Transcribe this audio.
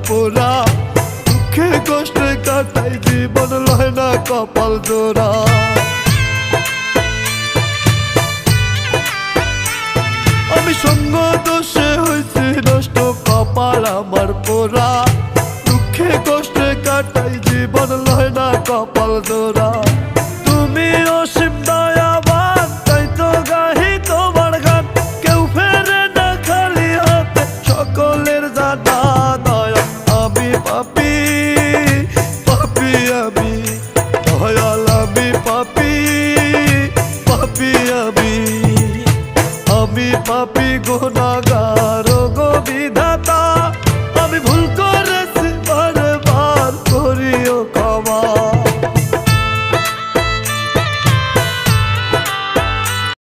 পোড়া, দুঃখে কষ্টে কাটাই জীবন লয় না কপাল জোড়া। আমি সঙ্গ দোষে হয়েছি নষ্ট, কপাল আমার পোড়া, দুঃখে কষ্টে কাটাই জীবন লয় না কপাল জোড়া। তুমি অসীম দয়াবান, তাই তো গাহি তোমার গান, কেউ ফেরে না খালি হাতে, সকলের জানা দয়া। আমি পাপী, পাপী আমি দয়াল, আমি পাপী, পাপী আমি পাপী গুনাহগার গো বিধাতা। আমি ভুল